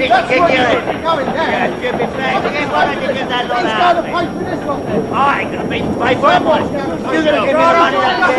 Get it. Go in there. Yeah, stupid bag. Why don't you get that lot out? He's going to pay for this one. I ain't going to pay for it. You're going to give me the money that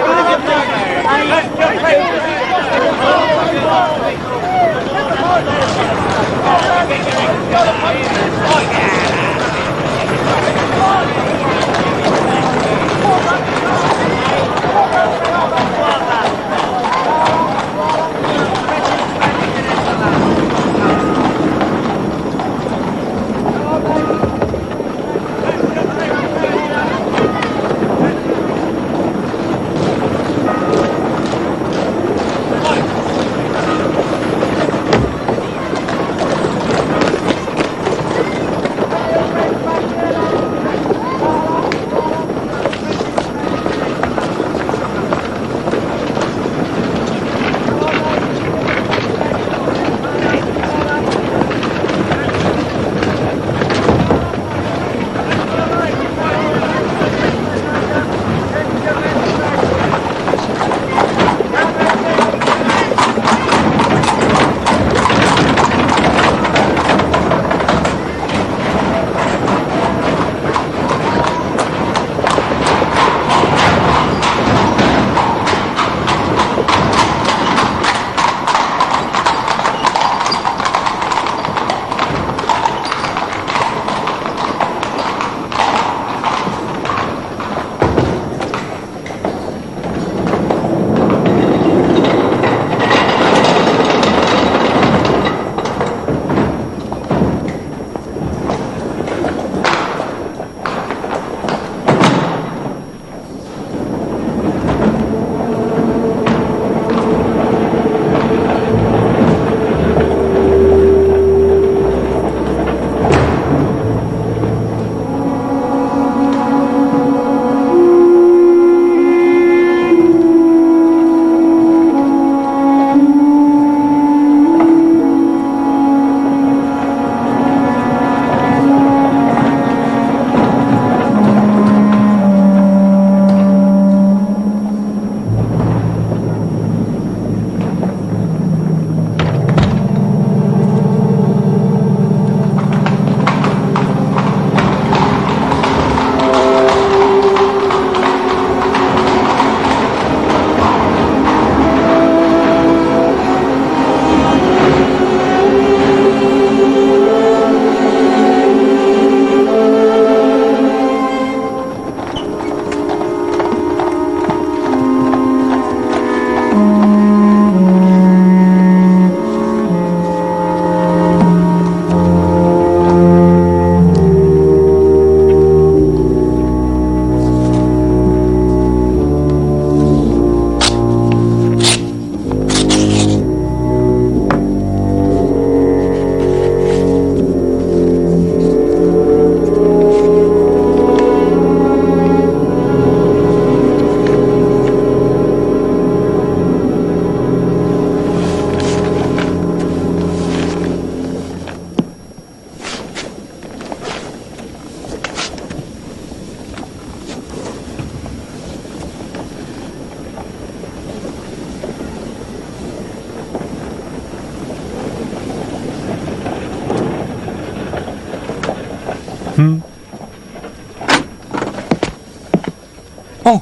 oh,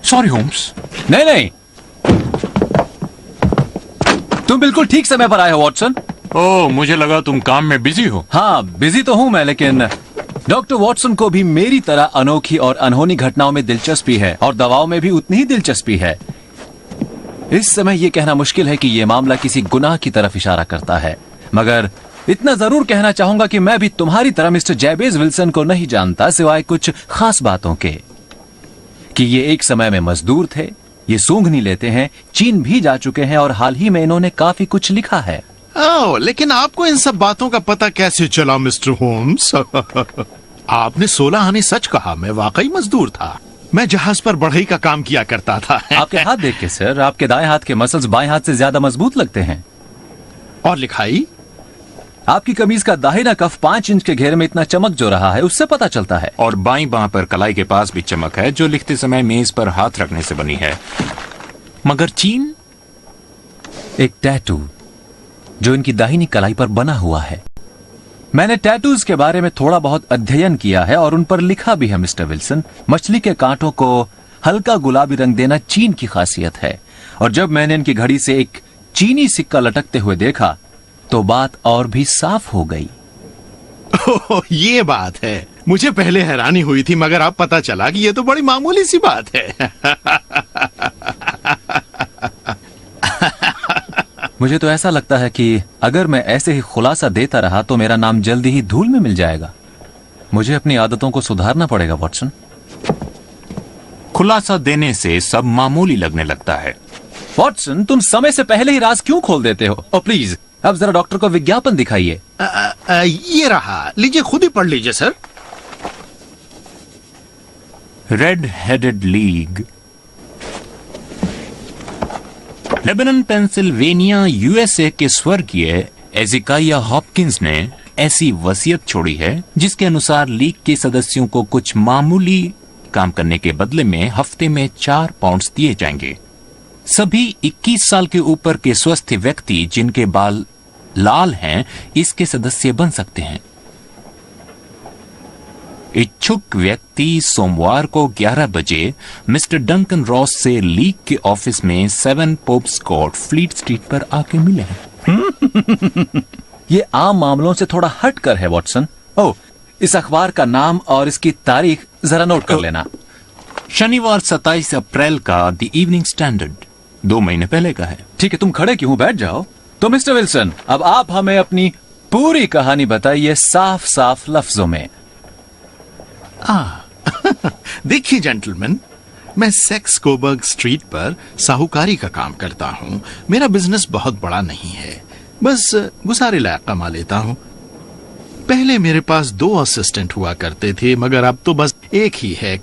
sorry Holmes. नहीं नहीं, तुम बिल्कुल ठीक समय पर आए हो Watson. ओह, मुझे लगा तुम काम में बिजी हो। हाँ, बिजी तो हूं मैं, लेकिन डॉक्टर वॉटसन को भी मेरी तरह अनोखी और अनहोनी घटनाओं में दिलचस्पी है और दवाओं में भी उतनी ही दिलचस्पी है। इस समय यह कहना मुश्किल है कि यह मामला किसी गुनाह की तरफ इशारा करता है, मगर इतना जरूर कहना चाहूंगा कि मैं भी तुम्हारी तरह मिस्टर जैबेज विल्सन को नहीं जानता, सिवाय कुछ खास बातों के, कि ये एक समय में मजदूर थे, ये सूंघनी लेते हैं, चीन भी जा चुके हैं और हाल ही में इन्होंने काफी कुछ लिखा है। ओह, लेकिन आपको इन सब बातों का पता कैसे चला मिस्टर होम्स? आपने 16 आने सच कहा, मैं वाकई मजदूर था। मैं जहाज पर बढ़ई का काम किया करता था। आपके हाथ देख के सर, आपके दाएं हाथ के मसल्स बाएं हाथ से ज्यादा मजबूत लगते हैं। और लिखाई? आपकी कमीज का दाहिना कफ 5 इंच के घेरे में इतना चमक जो रहा है, उससे पता चलता है। और बाईं बांह पर कलाई के पास भी चमक है, जो लिखते समय मेज पर हाथ रखने से बनी है। मगर चीन? एक टैटू, जो इनकी दाहिनी कलाई पर बना हुआ है। मैंने टैटूज के बारे में थोड़ा बहुत अध्ययन किया है और उन पर लिखा भी है मिस्टर विल्सन। मछली के कांटों को हल्का गुलाबी रंग देना चीन की खासियत है, और जब मैंने इनकी घड़ी से एक चीनी सिक्का लटकते हुए देखा तो बात और भी साफ हो गई। ओह, ये बात है। मुझे पहले हैरानी हुई थी, मगर अब पता चला कि ये तो बड़ी मामूली सी बात है। मुझे तो ऐसा लगता है कि अगर मैं ऐसे ही खुलासा देता रहा तो मेरा नाम जल्दी ही धूल में मिल जाएगा। मुझे अपनी आदतों को सुधारना पड़ेगा वॉटसन। खुलासा देने से सब मामूली लगने लगता है। वॉटसन, तुम समय से पहले ही राज क्यों खोल देते हो? और प्लीज अब जरा डॉक्टर को विज्ञापन दिखाइए। ये रहा, लीजिए, खुद ही पढ़ लीजिए sir. Red headed league, Lebanon Pennsylvania USA के स्वर्गीय एजिकाया हॉपकिंस ने ऐसी वसीयत छोड़ी है जिसके अनुसार लीग के सदस्यों को कुछ मामूली काम करने के बदले में हफ्ते में 4 पाउंड्स दिए जाएंगे। सभी 21 साल के ऊपर के स्वस्थ व्यक्ति जिनके बाल लाल हैं इसके सदस्य बन सकते हैं। इच्छुक व्यक्ति सोमवार को 11 बजे मिस्टर डंकन रॉस से लीग के ऑफिस में 7 पोप्स कोर्ट, फ्लीट स्ट्रीट पर आके मिले हैं। ये आम मामलों से थोड़ा हट कर है वॉटसन। ओह, इस अखबार का नाम और इसकी तारीख जरा नोट कर लेना। शनिवार 27 अप्रैल का द इवनिंग स्टैंडर्ड, 2 महीने पहले का है। ठीक है, तुम खड़े क्यों, बैठ जाओ। तो मिस्टर विल्सन, अब आप हमें अपनी पूरी कहानी बताइए साफ साफ लफ्जों में। देखिए जेंटलमैन, मैं सेक्स कोबर्ग स्ट्रीट पर साहूकारी का काम करता हूँ। मेरा बिजनेस बहुत बड़ा नहीं है, बस गुजारे लायक कमा लेता हूँ। पहले मेरे पास 2 असिस्टेंट हुआ करते थे, मगर अब तो बस एक ही है।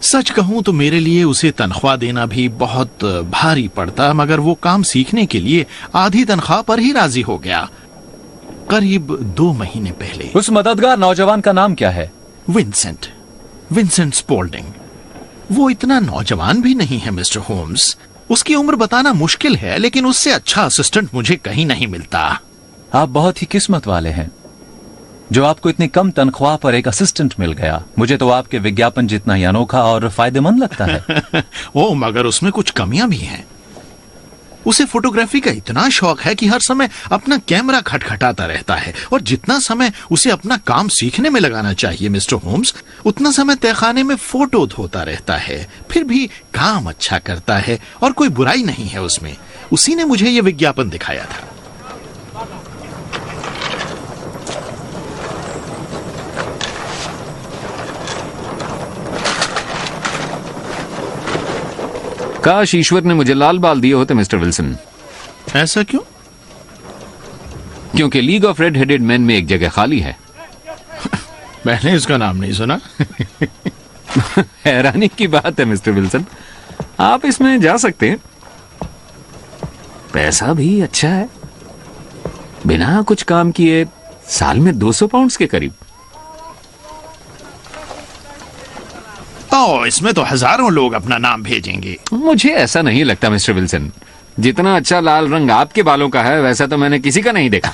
सच कहूं तो मेरे लिए उसे तनख्वाह देना भी बहुत भारी पड़ता, मगर वो काम सीखने के लिए आधी तनख्वाह पर ही राजी हो गया, करीब 2 महीने पहले। उस मददगार नौजवान का नाम क्या है? विंसेंट स्पोल्डिंग। वो इतना नौजवान भी नहीं है मिस्टर होम्स। उसकी उम्र बताना मुश्किल है, लेकिन उससे अच्छा असिस्टेंट मुझे कहीं नहीं मिलता। आप बहुत ही किस्मत वाले हैं जो आपको इतनी कम तनख्वाह पर एक असिस्टेंट मिल गया। मुझे तो आपके विज्ञापन जितना ही अनोखा और फायदेमंद लगता है। ओ, मगर उसमें कुछ कमियां भी हैं। उसे फोटोग्राफी का इतना शौक है कि हर समय अपना कैमरा खटखटाता रहता है, और जितना समय उसे अपना काम सीखने में लगाना चाहिए मिस्टर होम्स, उतना समय तहखाने में फोटो धोता रहता है। फिर भी काम अच्छा करता है और कोई बुराई नहीं है उसमें। उसी ने मुझे यह विज्ञापन दिखाया था। काश ईश्वर ने मुझे लाल बाल दिए होते मिस्टर विल्सन। ऐसा क्यों? क्योंकि league of red headed man में एक जगह खाली है। मैंने इसका नाम नहीं सुना। हैरानी की बात है मिस्टर विल्सन, आप इसमें जा सकते हैं। पैसा भी अच्छा है, बिना कुछ काम किए साल में 200 पाउंड्स के करीब। इसमें तो हजारों लोग अपना नाम भेजेंगे। मुझे ऐसा नहीं लगता मिस्टर विल्सन। जितना अच्छा लाल रंग आपके बालों का है वैसा तो मैंने किसी का नहीं देखा।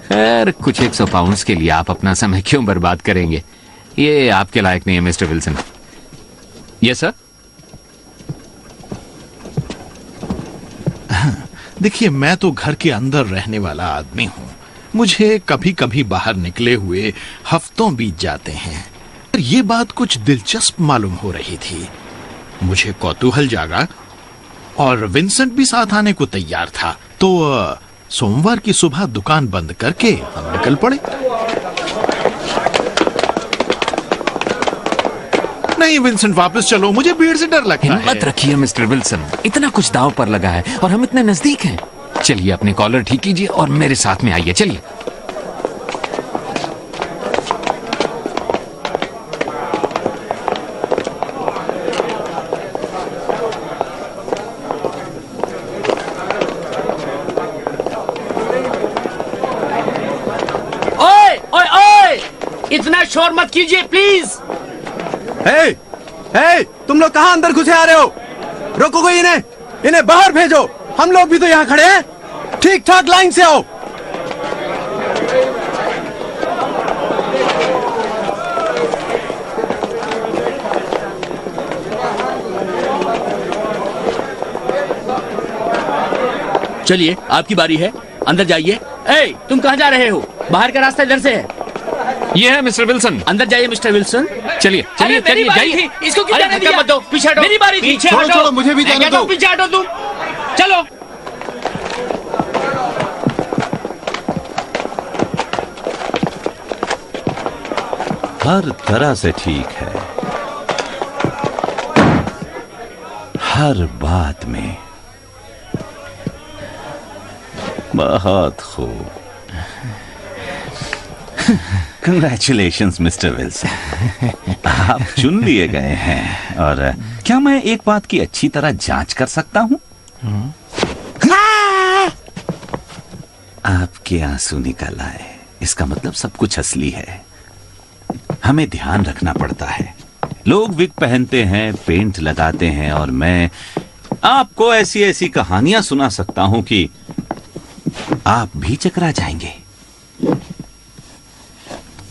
खैर, कुछ 100 पाउंड्स के लिए आप अपना समय क्यों बर्बाद करेंगे? ये आपके लायक नहीं है मिस्टर विल्सन। Yes sir. देखिए, मैं तो घर के अंदर रहने वाला आदमी हूँ। मुझे कभी कभी बाहर निकले हुए हफ्तों बीत जाते हैं। ये बात कुछ दिलचस्प मालूम हो रही थी। मुझे कौतूहल जागा और विंसेंट भी साथ आने को तैयार था, तो सोमवार की सुबह दुकान बंद करके हम निकल पड़े। नहीं विंसेंट, वापस चलो, मुझे भीड़ से डर लगता है। हिम्मत रखिए मिस्टर विल्सन, इतना कुछ दांव पर लगा है और हम इतने नजदीक हैं। चलिए अपने कॉलर ठीक कीजिए और मेरे साथ में आइए। चलिए। ओए ओए ओए, इतना शोर मत कीजिए प्लीज। तुम लोग कहां अंदर घुसे आ रहे हो? रोको, कोई इन्हें बाहर भेजो। हम लोग भी तो यहाँ खड़े हैं। ठीक ठाक लाइन से आओ। चलिए, आपकी बारी है, अंदर जाइए। ए, तुम कहाँ जा रहे हो? बाहर का रास्ता इधर से है। ये है मिस्टर विल्सन। अंदर जाइए मिस्टर विल्सन। चलिए चलिए चलिए जाइए। इसको क्यों जाने दिया? मत दो, पीछे हटो। मेरी बारी थी। पीछे छोड़ो, हटो। छोड़ो, मुझे भी जाने दो। पीछे हटो तुम। चलो। हर तरह से ठीक है, हर बात में। बहुत खूब। कंग्रेचुलेशंस मिस्टर विल्सन, आप चुन लिए गए हैं। और क्या मैं एक बात की अच्छी तरह जांच कर सकता हूं? आपके आंसू निकल आए, इसका मतलब सब कुछ असली है। हमें ध्यान रखना पड़ता है। लोग विग पहनते हैं, पेंट लगाते हैं, और मैं आपको ऐसी ऐसी कहानियां सुना सकता हूं कि आप भी चकरा जाएंगे।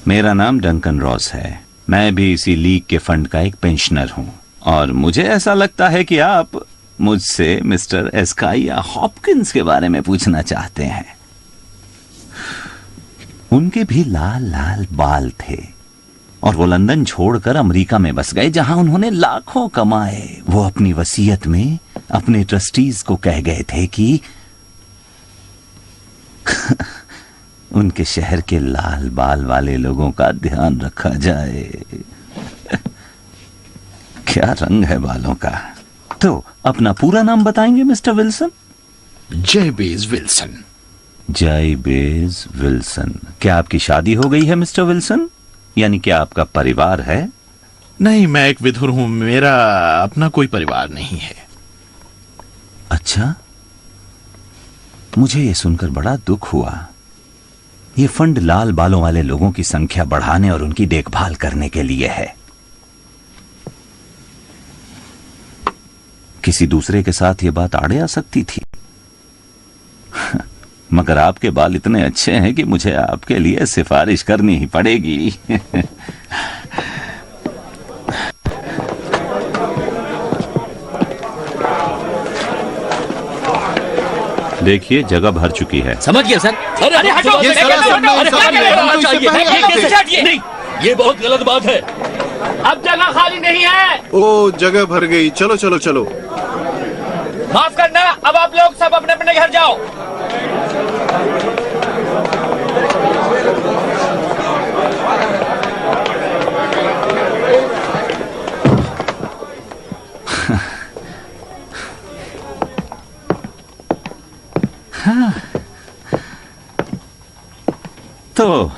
मेरा नाम डंकन रॉस है। मैं भी इसी लीग के फंड का एक पेंशनर हूं, और मुझे ऐसा लगता है कि आप मुझसे मिस्टर एस्काइया हॉपकिंस के बारे में पूछना चाहते हैं। उनके भी लाल लाल बाल थे, और वो लंदन छोड़कर अमेरिका में बस गए, जहां उन्होंने लाखों कमाए। वो अपनी वसीयत में अपने ट्रस्टीज को कह गए थे कि उनके शहर के लाल बाल वाले लोगों का ध्यान रखा जाए। क्या रंग है बालों का। तो अपना पूरा नाम बताएंगे मिस्टर विल्सन? जयबेज विल्सन। जयबेज विल्सन। क्या आपकी शादी हो गई है मिस्टर विल्सन? यानी क्या आपका परिवार है? नहीं, मैं एक विधुर हूं। मेरा अपना कोई परिवार नहीं है। अच्छा, मुझे ये सुनकर बड़ा दुख हुआ। ये फंड लाल बालों वाले लोगों की संख्या बढ़ाने और उनकी देखभाल करने के लिए है। किसी दूसरे के साथ ये बात आड़े आ सकती थी, मगर आपके बाल इतने अच्छे हैं कि मुझे आपके लिए सिफारिश करनी ही पड़ेगी। देखिए, जगह भर चुकी है। समझ गया सर। अरे हटो। ये सारा सुनना है, सारा करना चाहिए। ये कैसे हटिए? नहीं, ये बहुत गलत बात है। अब जगह खाली नहीं है। ओ, जगह भर गई। चलो चलो चलो। माफ करना, अब आप लोग सब अपने अपने घर जाओ। तो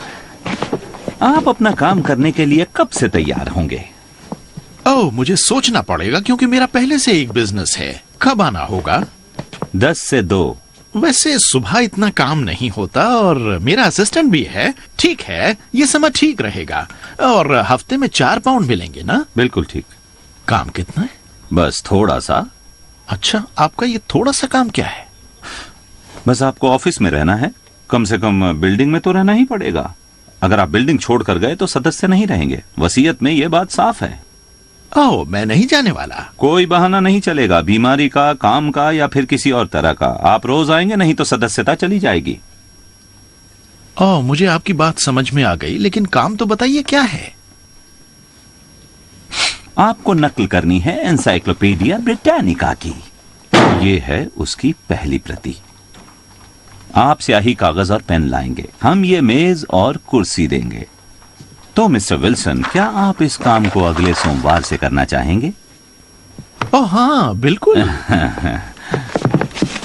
आप अपना काम करने के लिए कब से तैयार होंगे? ओह, मुझे सोचना पड़ेगा, क्योंकि मेरा पहले से एक बिजनेस है। कब आना होगा? 10 से 2। वैसे सुबह इतना काम नहीं होता, और मेरा असिस्टेंट भी है। ठीक है, ये समय ठीक रहेगा। और हफ्ते में 4 पाउंड मिलेंगे ना? बिल्कुल ठीक। काम कितना है? बस थोड़ा सा। अच्छा, आपका ये थोड़ा सा काम क्या है? बस आपको ऑफिस में रहना है। कम से कम बिल्डिंग में तो रहना ही पड़ेगा। अगर आप बिल्डिंग छोड़कर गए तो सदस्य नहीं रहेंगे। वसीयत में ये बात साफ है। ओह, मैं नहीं जाने वाला। कोई बहाना नहीं चलेगा, बीमारी का, काम का, या फिर किसी और तरह का। आप रोज आएंगे, नहीं तो सदस्यता चली जाएगी। ओह, मुझे आपकी बात समझ में आ गई, लेकिन काम तो बताइए क्या है? आपको नकल करनी है एनसाइक्लोपीडिया ब्रिटानिका की। ये है उसकी पहली प्रति। आप स्याही, कागज और पेन लाएंगे। हम ये मेज और कुर्सी देंगे। तो मिस्टर विल्सन, क्या आप इस काम को अगले सोमवार से करना चाहेंगे? ओह हाँ, बिल्कुल।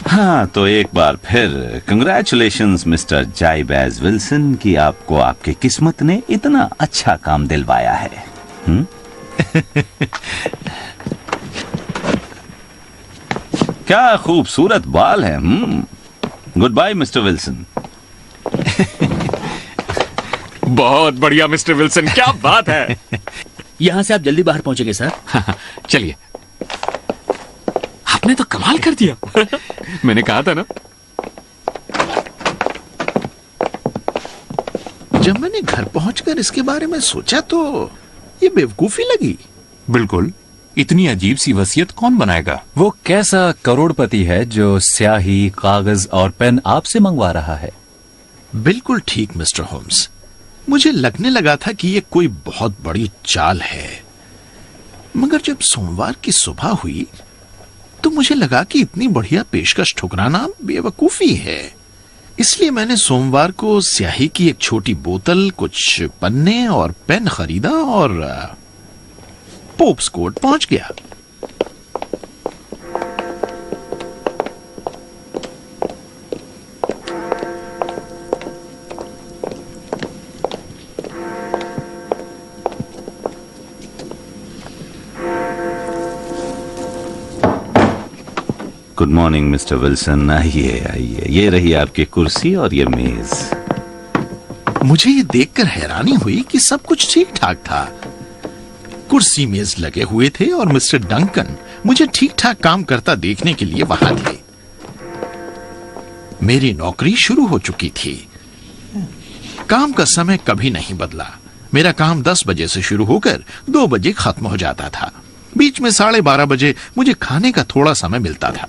हाँ, तो एक बार फिर कंग्रेचुलेशंस मिस्टर जाइबेज विल्सन कि आपको आपकी किस्मत ने इतना अच्छा काम दिलवाया है। क्या खूबसूरत बाल है। Goodbye Mr Wilson. बहुत बढ़िया मिस्टर विल्सन, क्या बात है। यहाँ से आप जल्दी बाहर पहुंचेंगे सर। चलिए। आपने तो कमाल कर दिया। मैंने कहा था ना। जब मैंने घर पहुंचकर इसके बारे में सोचा तो ये बेवकूफी लगी। बिल्कुल, इतनी अजीब सी वसीयत कौन बनाएगा? वो कैसा करोड़पति है जो स्याही, कागज और पेन आपसे मंगवा रहा है? बिल्कुल ठीक मिस्टर होम्स, मुझे लगने लगा था कि ये कोई बहुत बड़ी चाल है, मगर जब सोमवार की सुबह हुई तो मुझे लगा कि इतनी बढ़िया पेशकश ठुकराना बेवकूफी है। इसलिए मैंने सोमवार को स्याही की एक छोटी बोतल, कुछ पन्ने और पेन खरीदा और पोप्स कोर्ट पहुंच गया। गुड मॉर्निंग मिस्टर विल्सन, आइए आइए, ये रही आपकी कुर्सी और ये मेज। मुझे ये देखकर हैरानी हुई कि सब कुछ ठीक ठाक था। कुर्सी मेज लगे हुए थे और मिस्टर डंकन मुझे ठीक ठाक काम करता देखने के लिए वहां थे। मेरी नौकरी शुरू हो चुकी थी। काम का समय कभी नहीं बदला। मेरा काम 10 बजे से शुरू होकर 2 बजे खत्म हो जाता था। बीच में 12:30 बजे मुझे खाने का थोड़ा समय मिलता था।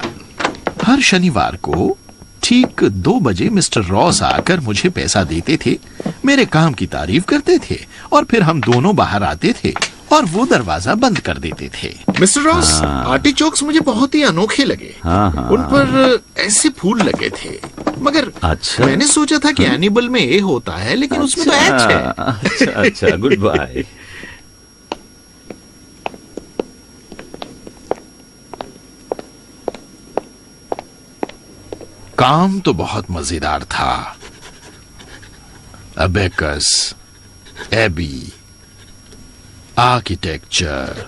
हर शनिवार को ठीक 2 बजे मिस्टर रॉस आकर मुझे पैसा देते थे, मेरे काम की तारीफ करते थे और फिर हम दोनों बाहर आते थे और वो दरवाजा बंद कर देते थे। मिस्टर रॉस, आर्टिचोक्स मुझे बहुत ही अनोखे लगे। उन पर ऐसे फूल लगे थे, मगर अच्छा। मैंने सोचा था कि एनिमल में ए होता है, लेकिन उसमें तो एच है। अच्छा अच्छा, गुड बाय। काम तो बहुत मजेदार था। Abacus, abbey, architecture,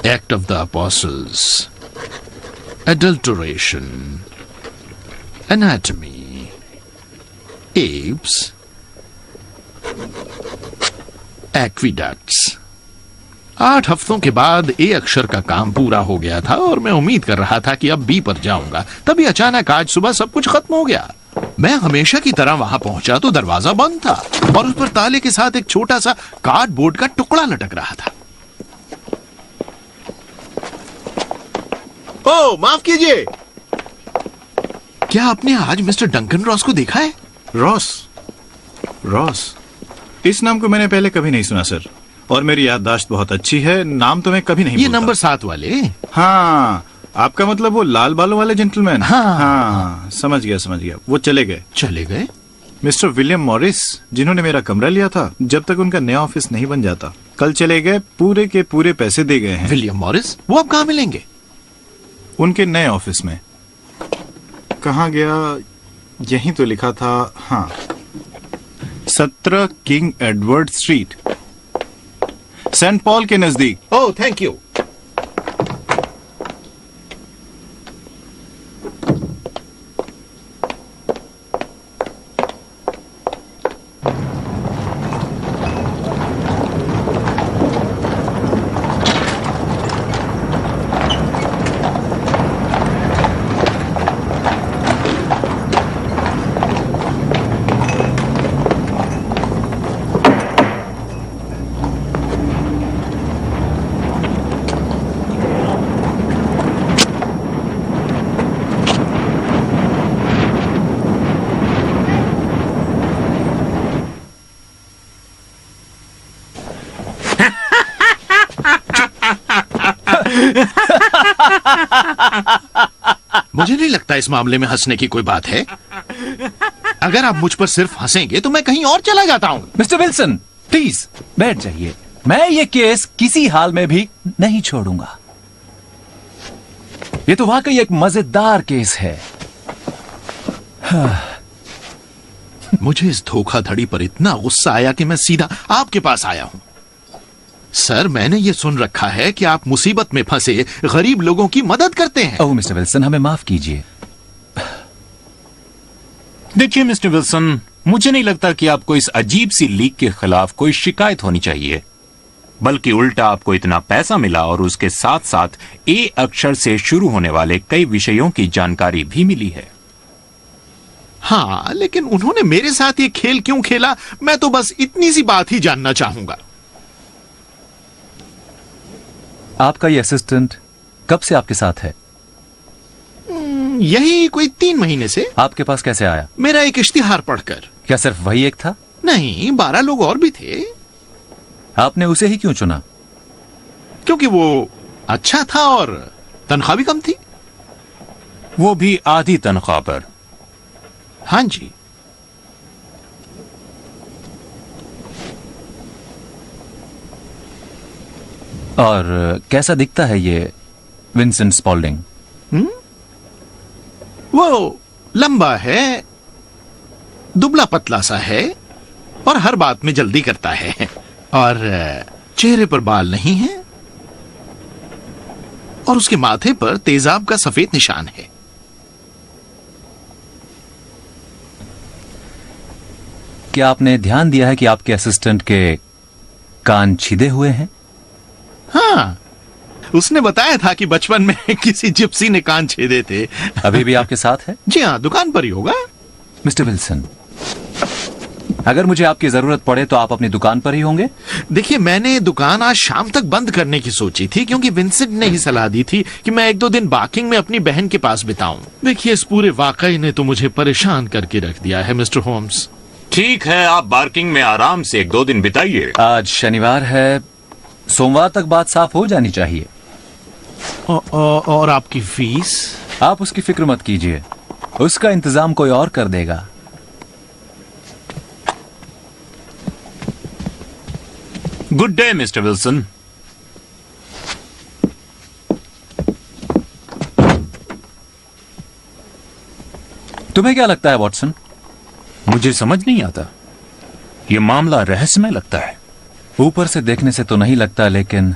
act of the apostles, adulteration, anatomy, abs, aqueducts. 8 हफ्तों के बाद ए अक्षर का काम पूरा हो गया था और मैं उम्मीद कर रहा था कि अब बी पर जाऊंगा। तभी अचानक आज सुबह सब कुछ खत्म हो गया। मैं हमेशा की तरह वहां पहुंचा तो दरवाजा बंद था और उस पर ताले के साथ एक छोटा सा कार्डबोर्ड का टुकड़ा लटक रहा था। ओ माफ कीजिए। क्या आपने आज मिस्टर डंकन रॉस को देखा है? रॉस? रॉस? इस नाम को मैंने पहले कभी नहीं सुना सर, और मेरी याददाश्त बहुत अच्छी है। नाम तो मैं कभी नहीं ये भूलता। नंबर 7 वाले? हाँ, आपका मतलब वो लाल बालों वाले जेंटलमैन? हाँ, समझ गया। वो चले गए? मिस्टर विलियम मॉरिस, जिन्होंने मेरा कमरा लिया था जब तक उनका नया ऑफिस नहीं बन जाता, कल चले गए। पूरे के पूरे पैसे दे गए हैं। William Morris? वो अब कहाँ मिलेंगे? उनके नए ऑफिस में। कहाँ गया? यहीं तो लिखा था। हाँ, 17 King Edward Street, Saint Paul के नजदीक। Oh, thank you. मुझे नहीं लगता इस मामले में हंसने की कोई बात है। अगर आप मुझ पर सिर्फ हंसेंगे तो मैं कहीं और चला जाता हूं। मिस्टर विल्सन, प्लीज बैठ जाइए। मैं ये केस किसी हाल में भी नहीं छोड़ूंगा। ये तो वाकई एक मजेदार केस है। मुझे इस धोखाधड़ी पर इतना गुस्सा आया कि मैं सीधा आपके पास आया हूं। सर, मैंने ये सुन रखा है कि आप मुसीबत में फंसे गरीब लोगों की मदद करते हैं। ओह मिस्टर विल्सन, हमें माफ कीजिए। देखिए मिस्टर विल्सन, मुझे नहीं लगता कि आपको इस अजीब सी लीक के खिलाफ कोई शिकायत होनी चाहिए। बल्कि उल्टा आपको इतना पैसा मिला और उसके साथ साथ ए अक्षर से शुरू होने वाले कई विषयों की जानकारी भी मिली है। हाँ, लेकिन उन्होंने मेरे साथ ये खेल क्यों खेला, मैं तो बस इतनी सी बात ही जानना चाहूंगा। आपका ये असिस्टेंट कब से आपके साथ है? यही कोई 3 महीने से। आपके पास कैसे आया? मेरा एक इश्तिहार पढ़कर। क्या सिर्फ वही एक था? नहीं, 12 लोग और भी थे। आपने उसे ही क्यों चुना? क्योंकि वो अच्छा था और तनख्वाह भी कम थी। वो भी आधी तनख्वाह पर। हाँ जी। और कैसा दिखता है ये विंसेंट स्पॉल्डिंग? वो लंबा है, दुबला पतला सा है और हर बात में जल्दी करता है और चेहरे पर बाल नहीं है और उसके माथे पर तेजाब का सफेद निशान है। क्या आपने ध्यान दिया है कि आपके असिस्टेंट के कान छिदे हुए हैं? हाँ, उसने बताया था कि बचपन में किसी जिप्सी ने कान छेदे थे। अभी भी आपके साथ है? जी हाँ, दुकान पर ही होगा। मिस्टर विल्सन, अगर मुझे आपकी जरूरत पड़े तो आप अपनी दुकान पर ही होंगे? देखिए, मैंने दुकान आज शाम तक बंद करने की सोची थी क्योंकि विंसेंट ने ही सलाह दी थी कि मैं 1-2 दिन बाकिंग में अपनी बहन के पास बिताऊं। देखिए, इस पूरे वाकई ने तो मुझे परेशान करके रख दिया है मिस्टर होम्स। ठीक है, आप बार्किंग में आराम से 1-2 दिन बिताइए। आज शनिवार है, सोमवार तक बात साफ हो जानी चाहिए। और आपकी फीस? आप उसकी फिक्र मत कीजिए, उसका इंतजाम कोई और कर देगा। Good day mister Wilson. तुम्हें क्या लगता है वॉटसन? मुझे समझ नहीं आता, ये मामला रहस्यमय लगता है। ऊपर से देखने से तो नहीं लगता, लेकिन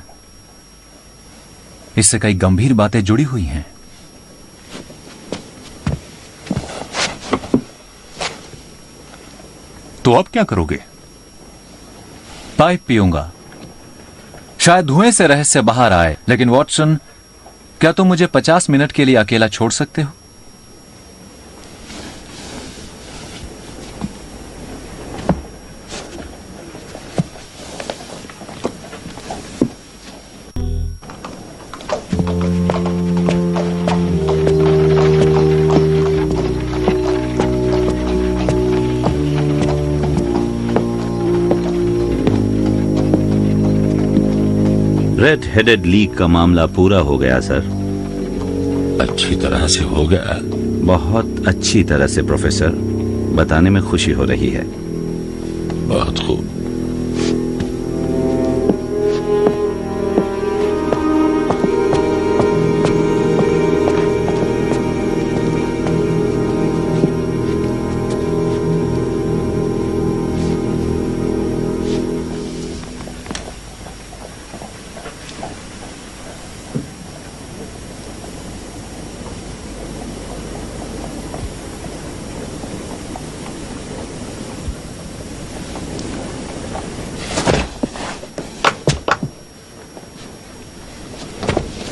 इससे कई गंभीर बातें जुड़ी हुई हैं। तो अब क्या करोगे? पाइप पीऊंगा, शायद धुएं से रहस्य बाहर आए। लेकिन वॉटसन, क्या तुम मुझे 50 मिनट के लिए अकेला छोड़ सकते हो? रेड हेडेड लीक का मामला पूरा हो गया सर। अच्छी तरह से हो गया? बहुत अच्छी तरह से प्रोफेसर, बताने में खुशी हो रही है। बहुत खूब।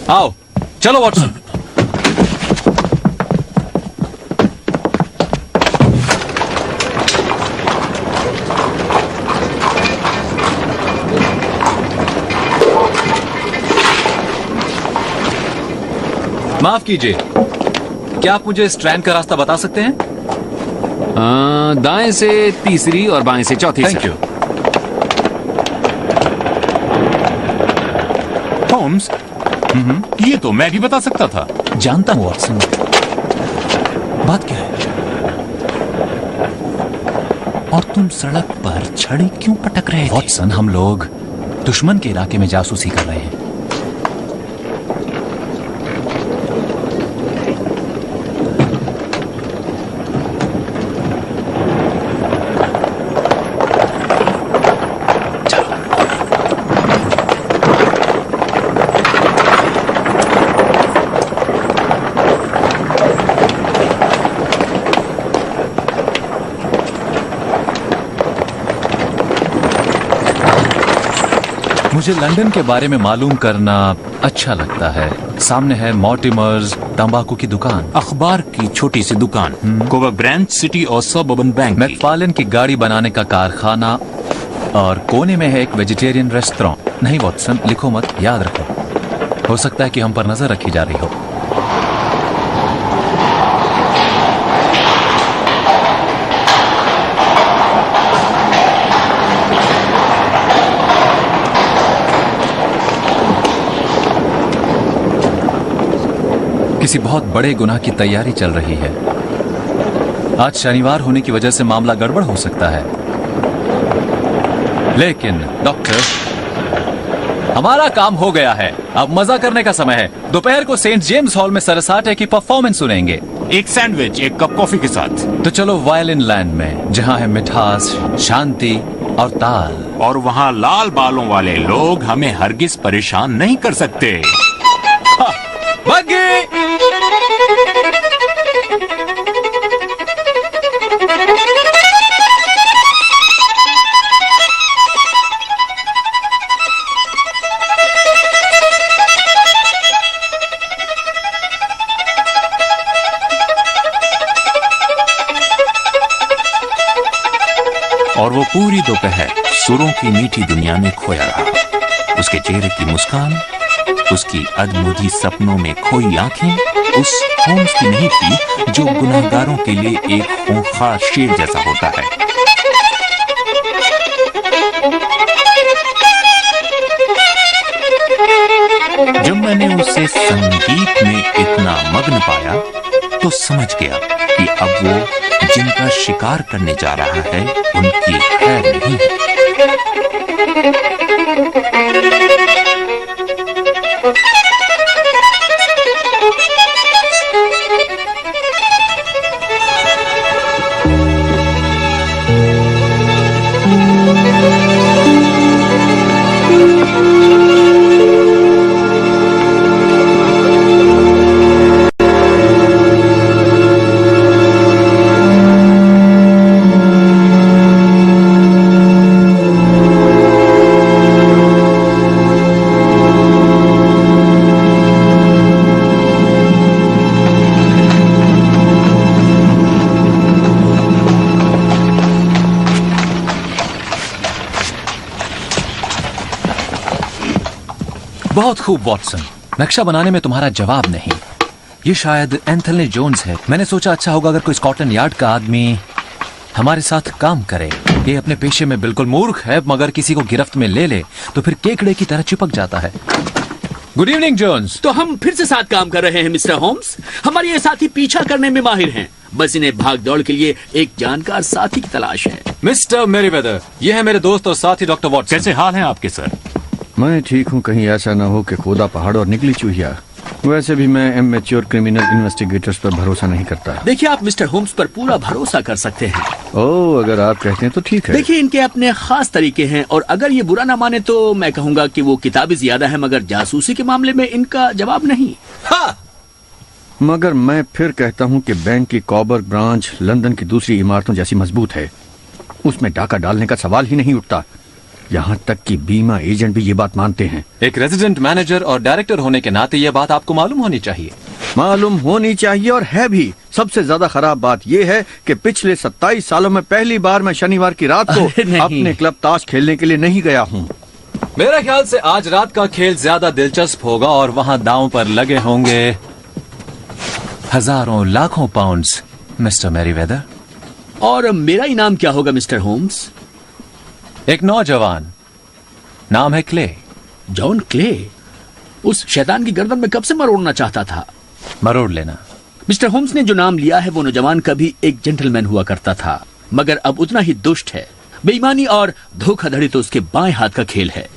आओ, चलो वॉटसन। माफ कीजिए, क्या आप मुझे स्ट्रैंड का रास्ता बता सकते हैं? दाएं से तीसरी और बाएं से चौथी। Thank you. होम्स, ये तो मैं भी बता सकता था। जानता हूं वॉटसन, बात क्या है? और तुम सड़क पर छड़ी क्यों पटक रहे थे? वॉटसन, हम लोग दुश्मन के इलाके में जासूसी कर रहे हैं। मुझे लंदन के बारे में मालूम करना अच्छा लगता है। सामने है मॉर्टिमर्स तंबाकू की दुकान, अखबार की छोटी सी दुकान, कोबर्ग ब्रांच सिटी और सबर्बन बैंक की। मैकफार्लेन की गाड़ी बनाने का कारखाना और कोने में है एक वेजिटेरियन रेस्टोरेंट। नहीं वॉटसन, लिखो मत, याद रखो। हो सकता है कि हम पर नजर रखी जा रही हो। किसी बहुत बड़े गुनाह की तैयारी चल रही है। आज शनिवार होने की वजह से मामला गड़बड़ हो सकता है, लेकिन डॉक्टर, हमारा काम हो गया है। अब मजा करने का समय है। दोपहर को सेंट जेम्स हॉल में सरसाटे की परफॉर्मेंस सुनेंगे, एक सैंडविच, एक कप कॉफी के साथ। तो चलो वायलिन लैंड में, जहां है मिठास, शांति और ताल। और वहाँ लाल बालों वाले लोग हमें हरगिज परेशान नहीं कर सकते। बग्गी! और वो पूरी दोपहर सुरों की मीठी दुनिया में खोया रहा। उसके चेहरे की मुस्कान, उसकी अधमुधी सपनों में खोई आंखें उस होम्स की नहीं थी जो गुनहगारों के लिए एक खूंखार शेर जैसा होता है। जब मैंने उसे संगीत में इतना मग्न पाया तो समझ गया कि अब वो जिनका शिकार करने जा रहा है उनकी खैर नहीं है। बहुत खूब वॉटसन, नक्शा बनाने में तुम्हारा जवाब नहीं। ये शायद एंथनी जोन्स है। मैंने सोचा अच्छा होगा अगर कोई स्कॉटलैंड यार्ड का आदमी हमारे साथ काम करे। ये अपने पेशे में बिल्कुल मूर्ख है, मगर किसी को गिरफ्त में ले ले तो फिर केकड़े की तरह चिपक जाता है। Good evening Jones. तो हम फिर से साथ काम कर रहे हैं मिस्टर होम्स। हमारे ये साथी पीछा करने में माहिर हैं। बस इन्हें भाग दौड़ के लिए एक जानकार साथी की तलाश है। मिस्टर मेरीवेदर, ये है मेरे दोस्त और साथी डॉक्टर वॉटसन। कैसे हाल हैं आपके सर? मैं ठीक हूँ। कहीं ऐसा ना हो कि खोदा पहाड़ और निकली चूहिया। वैसे भी मैं इमेच्योर क्रिमिनल इन्वेस्टिगेटर्स पर भरोसा नहीं करता। देखिए, आप मिस्टर होम्स पर पूरा भरोसा कर सकते हैं। ओह, अगर आप कहते हैं तो ठीक है। देखिए, इनके अपने खास तरीके हैं और अगर ये बुरा ना माने तो मैं कहूंगा कि वो किताबी ज्यादा है, मगर जासूसी के मामले में इनका जवाब नहीं। हाँ। मगर मैं फिर कहता हूँ कि बैंक की कॉबर्ग ब्रांच लंदन की दूसरी इमारतों जैसी मजबूत है। उसमें डाका डालने का सवाल ही नहीं उठता। यहाँ तक कि बीमा एजेंट भी ये बात मानते हैं। एक रेजिडेंट मैनेजर और डायरेक्टर होने के नाते ये बात आपको मालूम होनी चाहिए। मालूम होनी चाहिए और है भी। सबसे ज्यादा खराब बात यह है कि पिछले 27 सालों में पहली बार मैं शनिवार की रात को अपने क्लब ताश खेलने के लिए नहीं गया हूँ। मेरा ख्याल से आज रात का खेल ज्यादा दिलचस्प होगा और वहाँ दांव पर लगे होंगे हजारों लाखों पाउंड्स, मिस्टर मेरीवेदर। और मेरा इनाम क्या होगा मिस्टर होम्स? एक नौजवान, नाम है क्ले। John clay? उस शैतान की गर्दन में कब से मरोड़ना चाहता था। मरोड़ लेना। मिस्टर होम्स ने जो नाम लिया है वो नौजवान कभी एक जेंटलमैन हुआ करता था, मगर अब उतना ही दुष्ट है। बेईमानी और धोखाधड़ी तो उसके बाएं हाथ का खेल है।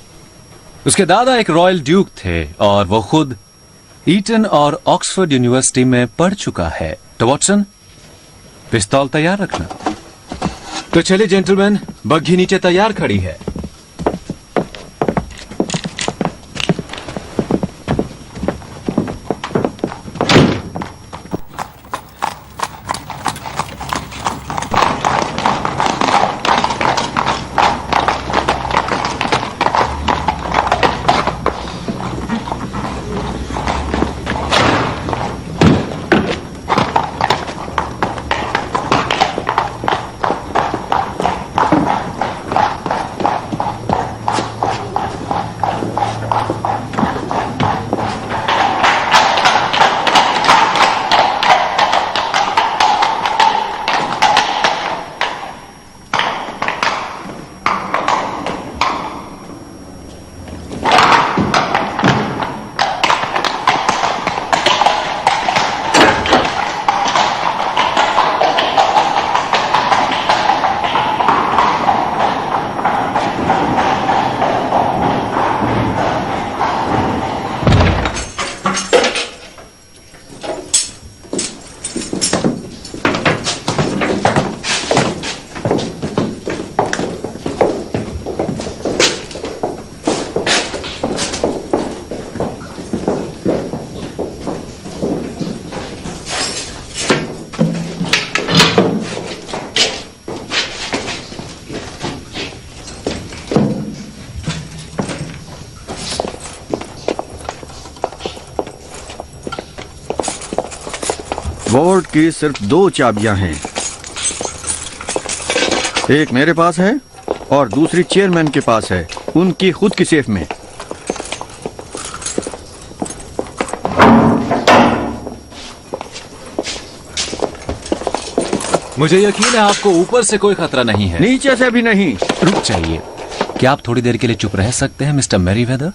उसके दादा एक रॉयल ड्यूक थे और वो खुद ईटन और ऑक्सफोर्ड यूनिवर्सिटी में पढ़ चुका है। तो वॉटसन, पिस्तौल तैयार रखना। तो चलिए जेंटलमैन, बग्घी नीचे तैयार खड़ी है। वॉल्ट की सिर्फ 2 चाबियां हैं। एक मेरे पास है और दूसरी चेयरमैन के पास है, उनकी खुद की सेफ में। मुझे यकीन है आपको ऊपर से कोई खतरा नहीं है। नीचे से भी नहीं। रुक जाइए, क्या आप थोड़ी देर के लिए चुप रह सकते हैं मिस्टर मैरीवेदर?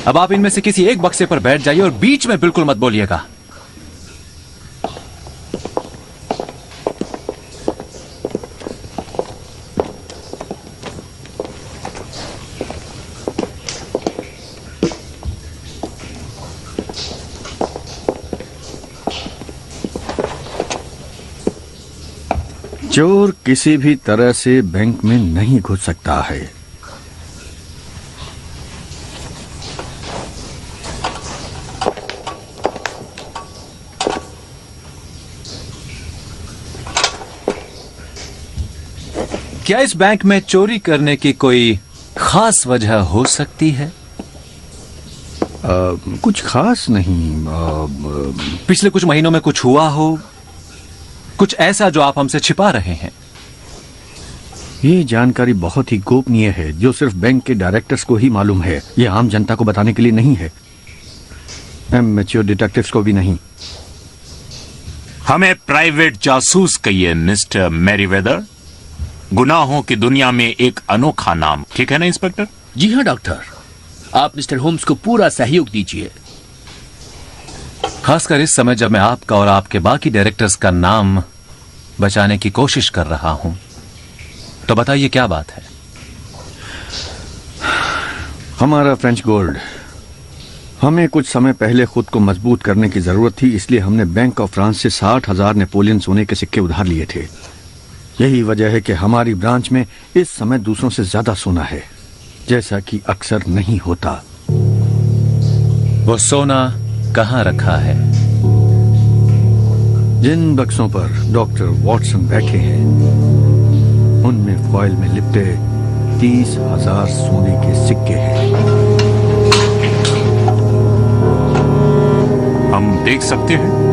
अब आप इनमें से किसी एक बक्से पर बैठ जाइए और बीच में बिल्कुल मत बोलिएगा। चोर किसी भी तरह से बैंक में नहीं घुस सकता है। क्या इस बैंक में चोरी करने की कोई खास वजह हो सकती है? कुछ खास नहीं। पिछले कुछ महीनों में कुछ हुआ हो, कुछ ऐसा जो आप हमसे छिपा रहे हैं? ये जानकारी बहुत ही गोपनीय है, जो सिर्फ बैंक के डायरेक्टर्स को ही मालूम है। ये आम जनता को बताने के लिए नहीं है, मैच्योर डिटेक्टिव्स को भी नहीं। हमें प्राइवेट जासूस कहिए मिस्टर मैरीवेदर। गुनाहों की दुनिया में एक अनोखा नाम, ठीक है ना इंस्पेक्टर? जी हाँ डॉक्टर, आप मिस्टर होम्स को पूरा सहयोग दीजिए। खासकर इस समय जब मैं आपका और आपके बाकी डायरेक्टर्स का नाम बचाने की कोशिश कर रहा हूं। तो बताइए क्या बात है? हमारा फ्रेंच गोल्ड, हमें कुछ समय पहले खुद को मजबूत करने की जरूरत थी, इसलिए हमने बैंक ऑफ फ्रांस से 60,000 नेपोलियन सोने के सिक्के उधार लिए थे। यही वजह है कि हमारी ब्रांच में इस समय दूसरों से ज्यादा सोना है, जैसा कि अक्सर नहीं होता। वो सोना कहां रखा है? जिन बक्सों पर डॉक्टर वॉटसन बैठे हैं, उनमें फॉइल में लिपटे 30,000 सोने के सिक्के हैं। हम देख सकते हैं?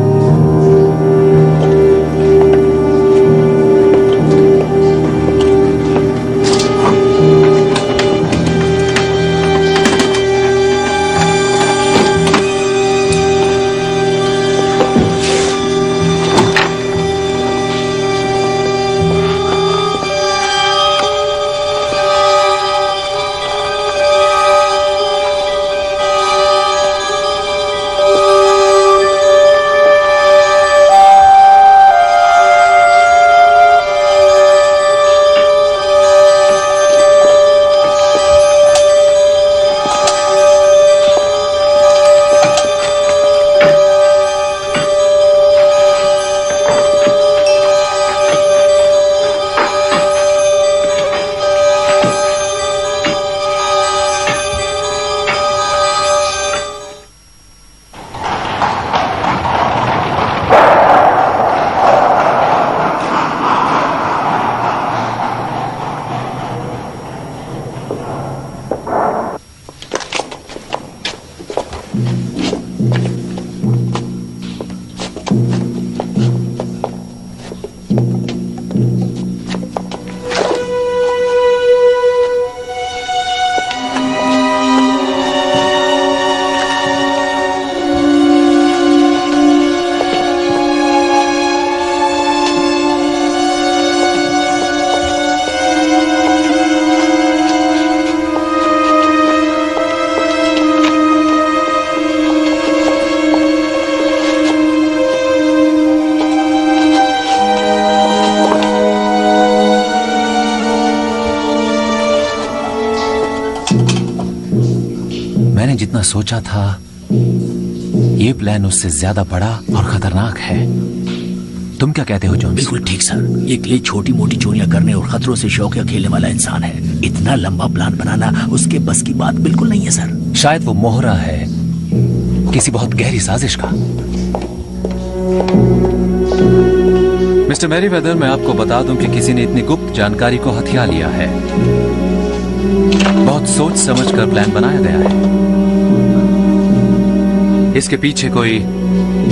जितना सोचा था, ये प्लान उससे ज्यादा बड़ा और खतरनाक है। तुम क्या कहते हो जॉन्स? बिल्कुल ठीक सर। ये क्ले छोटी मोटी चोरियां करने और खतरों से शौकिया खेलने वाला इंसान है। इतना लंबा प्लान बनाना उसके बस की बात बिल्कुल नहीं है सर। शायद वो मोहरा है किसी बहुत गहरी साजिश का। मिस्टर मैरीवेदर, मैं आपको बता दूं कि किसी ने इतनी गुप्त जानकारी को हथिया लिया है। बहुत सोच समझ कर प्लान बनाया गया है। इसके पीछे कोई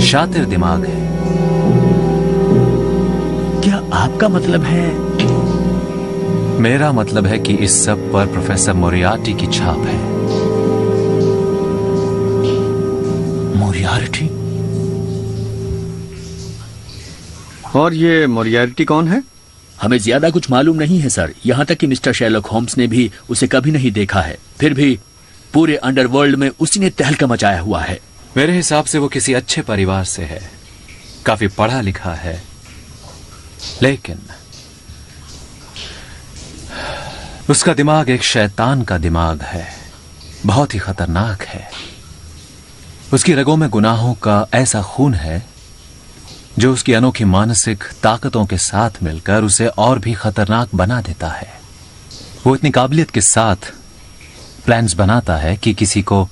शातिर दिमाग है। क्या आपका मतलब है? मेरा मतलब है कि इस सब पर प्रोफेसर मोरियार्टी की छाप है। मोरियार्टी? और ये मोरियार्टी कौन है? हमें ज्यादा कुछ मालूम नहीं है सर। यहाँ तक कि मिस्टर शेरलॉक होम्स ने भी उसे कभी नहीं देखा है। फिर भी पूरे अंडरवर्ल्ड में उसी ने तहलका मचाया हुआ है। मेरे हिसाब से वो किसी अच्छे परिवार से है, काफी पढ़ा लिखा है, लेकिन उसका दिमाग एक शैतान का दिमाग है, बहुत ही खतरनाक है। उसकी रगों में गुनाहों का ऐसा खून है जो उसकी अनोखी मानसिक ताकतों के साथ मिलकर उसे और भी खतरनाक बना देता है। वो इतनी काबिलियत के साथ प्लान्स बनाता है कि किसी को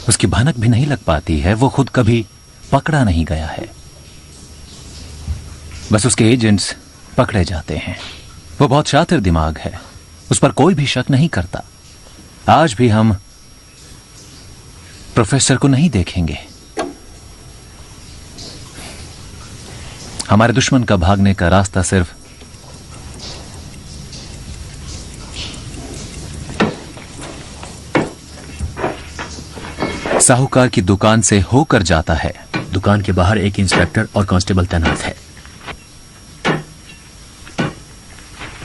उसकी भनक भी नहीं लग पाती है। वो खुद कभी पकड़ा नहीं गया है, बस उसके एजेंट्स पकड़े जाते हैं। वो बहुत शातिर दिमाग है, उस पर कोई भी शक नहीं करता। आज भी हम प्रोफेसर को नहीं देखेंगे। हमारे दुश्मन का भागने का रास्ता सिर्फ साहूकार की दुकान से होकर जाता है। दुकान के बाहर एक इंस्पेक्टर और कांस्टेबल तैनात है।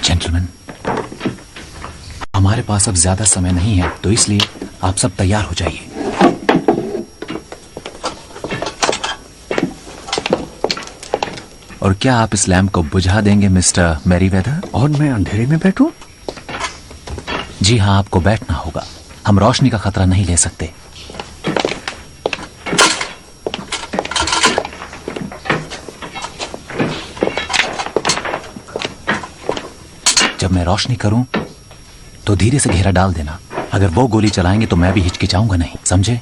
जेंटलमैन, हमारे पास अब ज्यादा समय नहीं है, तो इसलिए आप सब तैयार हो जाइए। और क्या आप इस लैंप को बुझा देंगे मिस्टर मैरीवेदर? और मैं अंधेरे में बैठूं? जी हाँ, आपको बैठना होगा। हम रोशनी का खतरा नहीं ले सकते। जब मैं रोशनी करूं तो धीरे से घेरा डाल देना। अगर वो गोली चलाएंगे तो मैं भी हिचकिचाऊंगा नहीं, समझे?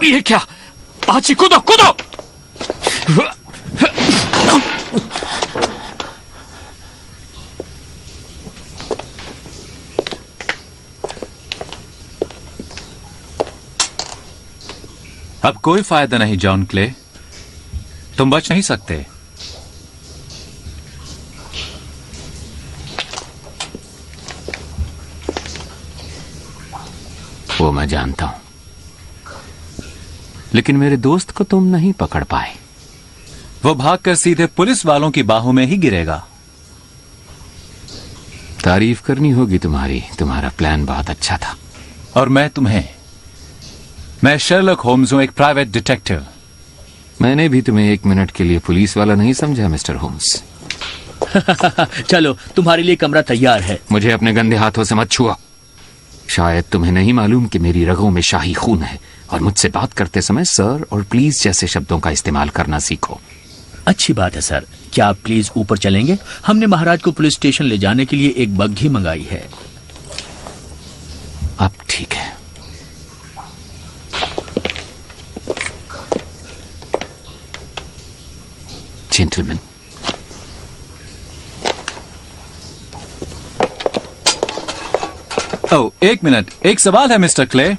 ये क्या? आची कूदो कूदो! अब कोई फायदा नहीं जॉन क्ले। तुम बच नहीं सकते। वो मैं जानता हूं, लेकिन मेरे दोस्त को तुम नहीं पकड़ पाए। वो भागकर सीधे पुलिस वालों की बाहों में ही गिरेगा। तारीफ करनी होगी तुम्हारी, तुम्हारा प्लान बहुत अच्छा था। और मैं शर्लक होम्स हूं, एक प्राइवेट डिटेक्टिव। मैंने भी तुम्हें एक मिनट के लिए पुलिस वाला नहीं समझा मिस्टर होम्स। चलो, तुम्हारे लिए कमरा तैयार है। मुझे अपने गंदे हाथों से मत छुआ। शायद तुम्हें नहीं मालूम कि मेरी रगों में शाही खून है, और मुझसे बात करते समय सर और प्लीज जैसे शब्दों का इस्तेमाल करना सीखो। अच्छी बात है सर। क्या आप प्लीज ऊपर चलेंगे? हमने महाराज को पुलिस स्टेशन ले जाने के लिए एक बग्घी मंगाई है। अब ठीक है। जेंटलमैन, ओह, एक मिनट, एक सवाल है मिस्टर क्ले।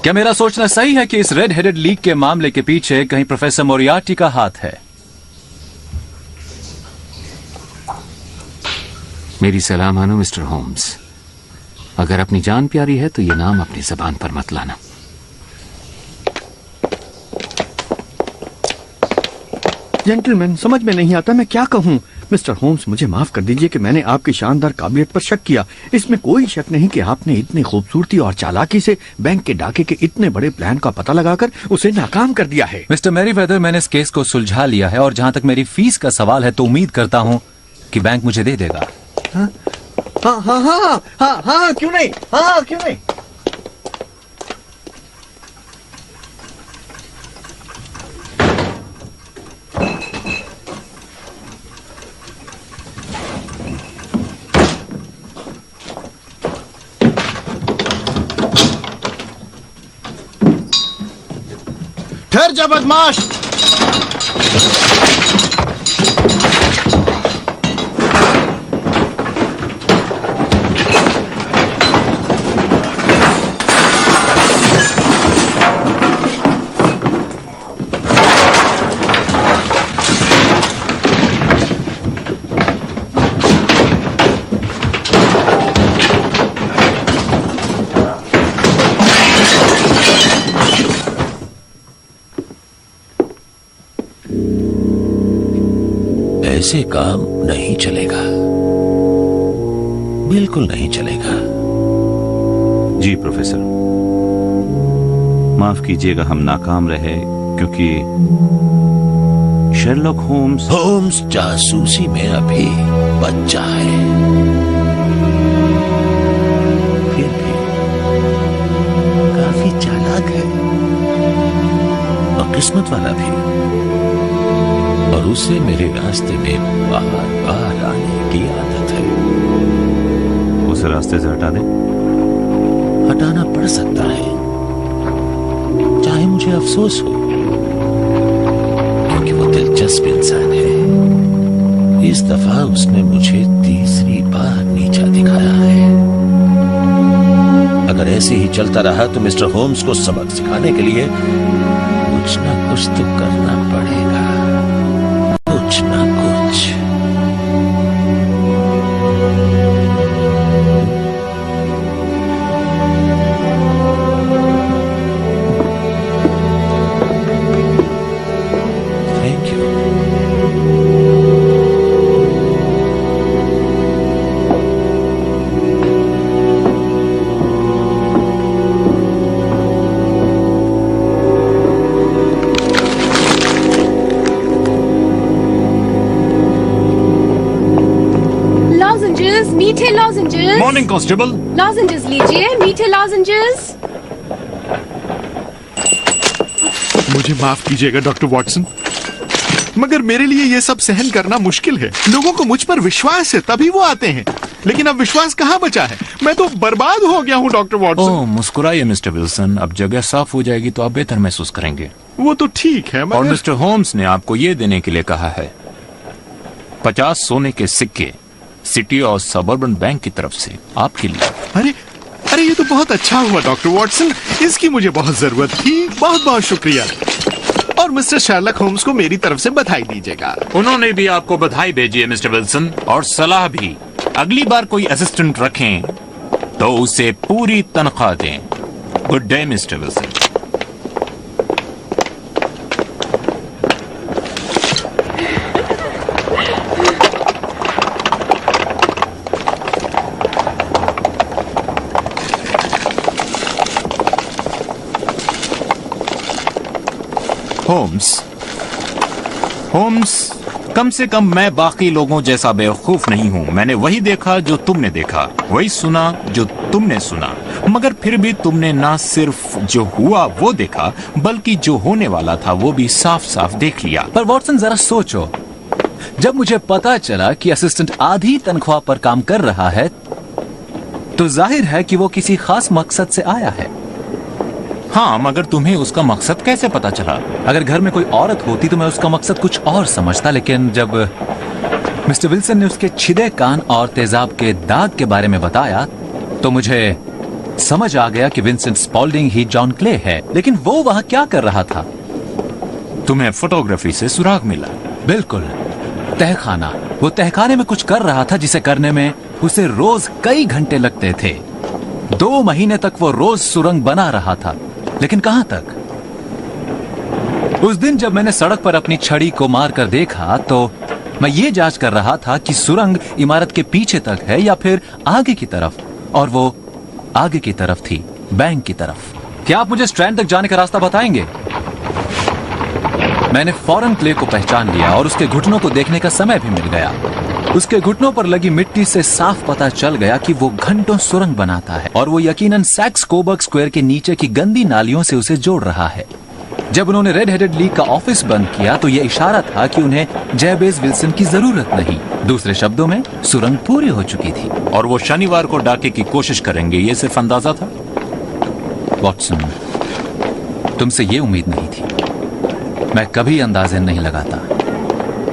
क्या मेरा सोचना सही है कि इस रेड हेडेड लीक के मामले के पीछे कहीं प्रोफेसर मोरियार्टी का हाथ है? मेरी सलाह मानो मिस्टर होम्स। अगर अपनी जान प्यारी है तो ये नाम अपनी जबान पर मत लाना। जेंटलमैन, समझ में नहीं आता मैं क्या कहूं। मिस्टर होम्स, मुझे माफ कर दीजिए कि मैंने आपकी शानदार काबिलियत पर शक किया। इसमें कोई शक नहीं कि आपने इतनी खूबसूरती और चालाकी से बैंक के डाके के इतने बड़े प्लान का पता लगाकर उसे नाकाम कर दिया है। मिस्टर मैरीवेदर, मैंने इस केस को सुलझा लिया है, और जहां तक मेरी फीस का सवाल है तो उम्मीद करता हूं कि बैंक मुझे दे देगा। हाँ हाँ हाँ हाँ हाँ हाँ, क्यों नहीं, हाँ क्यों नहीं। ठहर जा बदमाश। ऐसे काम नहीं चलेगा, बिल्कुल नहीं चलेगा। जी प्रोफेसर, माफ कीजिएगा, हम नाकाम रहे क्योंकि शर्लक होम्स जासूसी में अभी बच्चा है, फिर भी काफी चालाक है और किस्मत वाला भी, और उसे मेरे रास्ते में बार बार आने की आदत है। उसे रास्ते से हटा दें? हटाना पड़ सकता है, चाहे मुझे अफसोस हो, क्योंकि वो दिलचस्प इंसान है। इस दफा उसने मुझे तीसरी बार नीचा दिखाया है। अगर ऐसे ही चलता रहा तो मिस्टर होम्स को सबक सिखाने के लिए कुछ ना कुछ तो करना पड़ेगा, कुछ ना कुछ। Thank you. मीठे लॉजेंजेस। Morning constable. लॉजेंजेस लीजिए, मीठे लॉजेंजेस। मुझे माफ कीजिएगा डॉक्टर वॉटसन, मगर मेरे लिए यह सब सहन करना मुश्किल है। लोगों को मुझ पर विश्वास है तभी वो आते हैं, लेकिन अब विश्वास कहाँ बचा है। मैं तो बर्बाद हो गया हूँ डॉक्टर वॉटसन। ओह, मुस्कुराइए मिस्टर विल्सन, अब जगह साफ हो जाएगी तो आप बेहतर महसूस करेंगे। वो तो ठीक है, और मगर मिस्टर होम्स ने आपको ये देने के लिए कहा है 50 सोने के सिक्के सिटी और सबर्बन बैंक की तरफ से आपके लिए। अरे अरे, ये तो बहुत अच्छा हुआ डॉक्टर वॉटसन, इसकी मुझे बहुत जरूरत थी। बहुत बहुत शुक्रिया। और मिस्टर शर्लक होम्स को मेरी तरफ से बधाई दीजिएगा। उन्होंने भी आपको बधाई भेजी है मिस्टर विल्सन, और सलाह भी, अगली बार कोई असिस्टेंट रखें तो उसे पूरी तनख्वाह दें। Good day mister Wilson. Holmes, कम से कम मैं बाकी लोगों जैसा बेवकूफ नहीं हूं। मैंने वही देखा जो तुमने देखा, वही सुना जो तुमने सुना, मगर फिर भी तुमने ना सिर्फ जो हुआ वो देखा, बल्कि जो होने वाला था वो भी साफ साफ देख लिया। पर वॉटसन, जरा सोचो, जब मुझे पता चला कि असिस्टेंट आधी तनख्वाह पर काम कर रहा है तो जाहिर है कि वो किसी खास मकसद से आया है। हाँ, मगर तुम्हें उसका मकसद कैसे पता चला? अगर घर में कोई औरत होती तो मैं उसका मकसद कुछ और समझता, लेकिन जब मिस्टर विल्सन ने उसके छिदे कान और तेजाब के दाग के बारे में बताया तो मुझे समझ आ गया कि विंसेंट स्पॉल्डिंग ही जॉन क्ले है। लेकिन वो वहां क्या कर रहा था? तुम्हें फोटोग्राफी से सुराग मिला? बिल्कुल, तहखाना। वो तहखाने में कुछ कर रहा था जिसे करने में उसे रोज कई घंटे लगते थे। 2 महीने तक वो रोज सुरंग बना रहा था, लेकिन कहां तक? उस दिन जब मैंने सड़क पर अपनी छड़ी को मारकर देखा तो मैं ये जांच कर रहा था कि सुरंग इमारत के पीछे तक है या फिर आगे की तरफ, और वो आगे की तरफ थी, बैंक की तरफ। क्या आप मुझे स्ट्रैंड तक जाने का रास्ता बताएंगे? मैंने फौरन क्ले को पहचान लिया और उसके घुटनों को देखने का समय भी मिल गया। उसके घुटनों पर लगी मिट्टी से साफ पता चल गया कि वो घंटों सुरंग बनाता है, और वो यकीनन सैक्स कोबर्ग स्क्वायर के नीचे की गंदी नालियों से उसे जोड़ रहा है। जब उन्होंने रेड हेडेड लीग का ऑफिस बंद किया तो ये इशारा था कि उन्हें जैबेज विल्सन की जरूरत नहीं। दूसरे शब्दों में, सुरंग पूरी हो चुकी थी। और वो शनिवार को डाके की कोशिश करेंगे, ये सिर्फ अंदाजा था? वॉटसन, तुमसे ये उम्मीद नहीं थी। मैं कभी अंदाजे नहीं लगाता।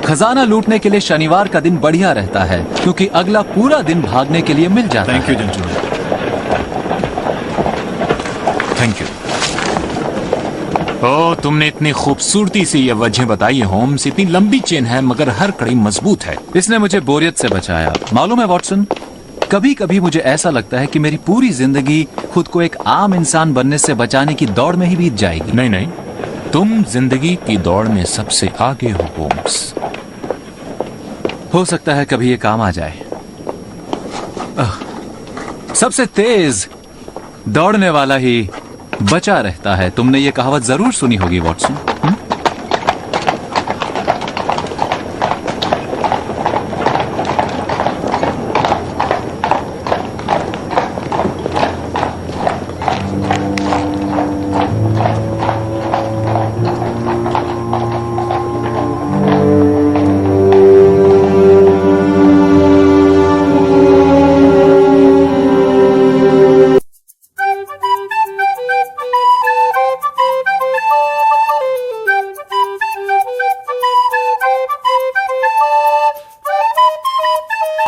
खजाना लूटने के लिए शनिवार का दिन बढ़िया रहता है, क्योंकि अगला पूरा दिन भागने के लिए मिल जाता है। Thank you gentleman. Thank you. Oh, तुमने इतनी खूबसूरती से ये वजह बताई है होम्स। इतनी लंबी चेन है मगर हर कड़ी मजबूत है। इसने मुझे बोरियत से बचाया। मालूम है वॉटसन, कभी कभी मुझे ऐसा लगता है कि मेरी पूरी जिंदगी खुद को एक आम इंसान बनने से बचाने की दौड़ में ही बीत जाएगी। नहीं नहीं, तुम जिंदगी की दौड़ में सबसे आगे हो होम्स। हो सकता है कभी ये काम आ जाए। सबसे तेज दौड़ने वाला ही बचा रहता है। तुमने ये कहावत जरूर सुनी होगी वॉटसन।